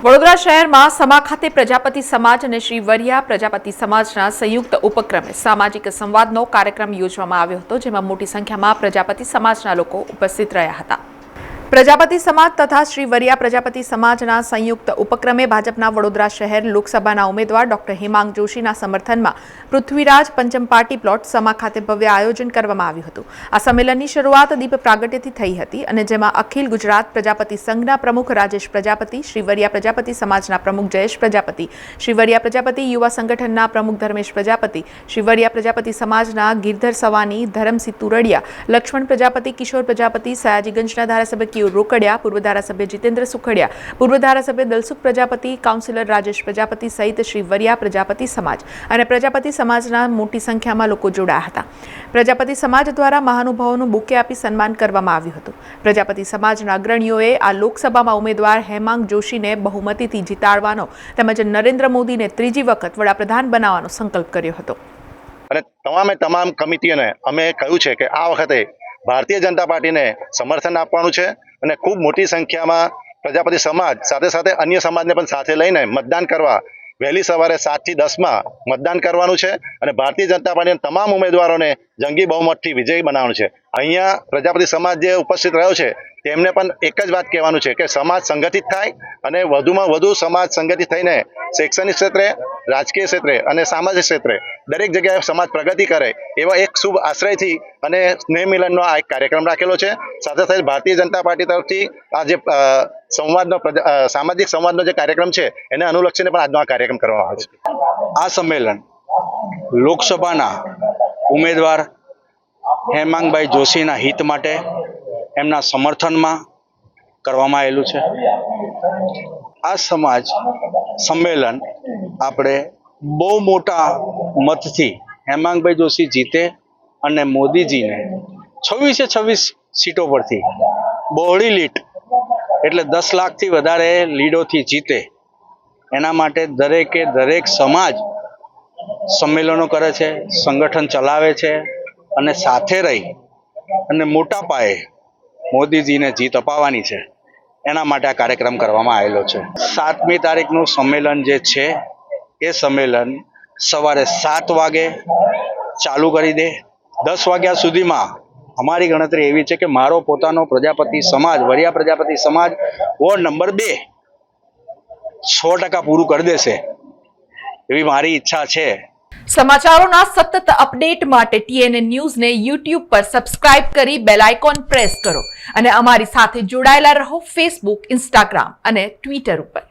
વડોદરા શહેરમાં સમા ખાતે પ્રજાપતિ સમાજ અને શ્રી વરિયા પ્રજાપતિ સમાજના સંયુક્ત ઉપક્રમે સામાજિક સંવાદનો કાર્યક્રમ યોજવામાં આવ્યો હતો, જેમાં મોટી સંખ્યામાં પ્રજાપતિ સમાજના લોકો ઉપસ્થિત રહ્યા હતા. પ્રજાપતિ સમાજ તથા શ્રી વરિયા પ્રજાપતિ સમાજના સંયુક્ત ઉપક્રમે ભાજપના વડોદરા શહેર લોકસભાના ઉમેદવાર ડોક્ટર હેમાંગ જોશીના સમર્થનમાં પૃથ્વીરાજ પંચમ પાર્ટી પ્લોટ સમા ખાતે ભવ્ય આયોજન કરવામાં આવ્યું હતું. આ સંમેલનની શરૂઆત દીપ પ્રાગટ્યથી થઈ હતી અને જેમાં અખિલ ગુજરાત પ્રજાપતિ સંઘના પ્રમુખ રાજેશ પ્રજાપતિ, શ્રી વરિયા પ્રજાપતિ સમાજના પ્રમુખ જયેશ પ્રજાપતિ, શ્રી વરિયા પ્રજાપતિ યુવા સંગઠનના પ્રમુખ ધર્મેશ પ્રજાપતિ, શ્રી વરિયા પ્રજાપતિ સમાજના ગિરધર સવાની, ધરમસિંહ તુરડિયા, લક્ષ્મણ પ્રજાપતિ, કિશોર પ્રજાપતિ, સયાજીગંજના ધારાસભ્ય રોકડિયા, પૂર્વ ધારાસભ્ય જીતેન્દ્ર સુખડિયા, પૂર્વ ધારાસભ્ય દલસુખ પ્રજાપતિ, કાઉન્સિલર રાજેશ પ્રજાપતિ સહિત શ્રી વરિયા પ્રજાપતિ સમાજ અને પ્રજાપતિ સમાજના મોટી સંખ્યામાં લોકો જોડાયા હતા. પ્રજાપતિ સમાજ દ્વારા મહાનુભાવોનું બુકે આપી સન્માન કરવામાં આવ્યું હતું. પ્રજાપતિ સમાજના અગ્રણીઓએ આ લોકસભામાં ઉમેદવાર હેમાંગ જોશીને બહુમતીથી જીતાડવાનો તેમજ નરેન્દ્ર મોદીને ત્રીજી વખત વડાપ્રધાન બનાવવાનો સંકલ્પ કર્યો હતો. અને તમામ કમિટીઓને અમે કહ્યું છે કે આ વખતે ભારતીય જનતા પાર્ટીને સમર્થન આપવાનું છે અને ખૂબ મોટી સંખ્યામાં પ્રજાપતિ સમાજ સાથે સાથે અન્ય સમાજને પણ સાથે લઈને મતદાન કરવા વહેલી સવારે 7 થી 10 મતદાન કરવાનું છે અને ભારતીય જનતા પાર્ટીના તમામ ઉમેદવારોને જંગી બહુમતથી વિજયી બનાવવાનું છે. અહીંયા પ્રજાપતિ સમાજ જે ઉપસ્થિત રહ્યો છે તેમને પણ એક જ વાત કહેવાનું છે કે સમાજ સંગઠિત થાય અને વધુમાં વધુ સમાજ સંગઠિત થઈને શૈક્ષણિક ક્ષેત્રે, રાજકીય ક્ષેત્રે અને સામાજિક ક્ષેત્રે દરેક જગ્યાએ સમાજ પ્રગતિ કરે એવા એક શુભ આશ્રયથી અને સ્નેહ મિલનનો આ એક કાર્યક્રમ રાખેલો છે. સાથે સાથે ભારતીય જનતા પાર્ટી તરફથી આ જે સામાજિક સંવાદનો જે કાર્યક્રમ છે એને અનુલક્ષીને પણ આજનો આ કાર્યક્રમ કરવામાં આવે છે. આ સંમેલન લોકસભાના ઉમેદવાર હેમાંગભાઈ જોશીના હિત માટે એમના સમર્થનમાં કરવામાં આવેલું છે. આ સમાજ સંમેલન આપણે બહુ મોટા મતથી હેમાંગભાઈ જોશી જીતે અને મોદીજીને 26 સીટો પરથી બહોળી લીડ એટલે 10 લાખથી વધારે લીડોથી જીતે એના માટે દરેક સમાજ સંમેલનો કરે છે, સંગઠન ચલાવે છે અને સાથે રહી અને મોટા પાયે મોદીજીને જીત અપાવવાની છે. એના માટે આ કાર્યક્રમ કરવામાં આવેલો છે. 7મી તારીખનું સંમેલન જે છે એ સંમેલન સવારે 7 વાગે ચાલુ કરી દે. 10 વાગ્યા સુધીમાં અમારી ગણતરી એવી છે કે મારો પોતાનો પ્રજાપતિ સમાજ, વરિયા પ્રજાપતિ સમાજ વોર્ડ નંબર 2 100% પૂરું કરી દેશે એવી મારી ઈચ્છા છે. સમાચારોના સતત અપડેટ માટે TNN ન્યૂઝને YouTube પર સબસ્ક્રાઇબ કરી બેલ આઇકોન પ્રેસ કરો અને અમારી સાથે જોડાયેલા રહો Facebook, Instagram અને Twitter ઉપર.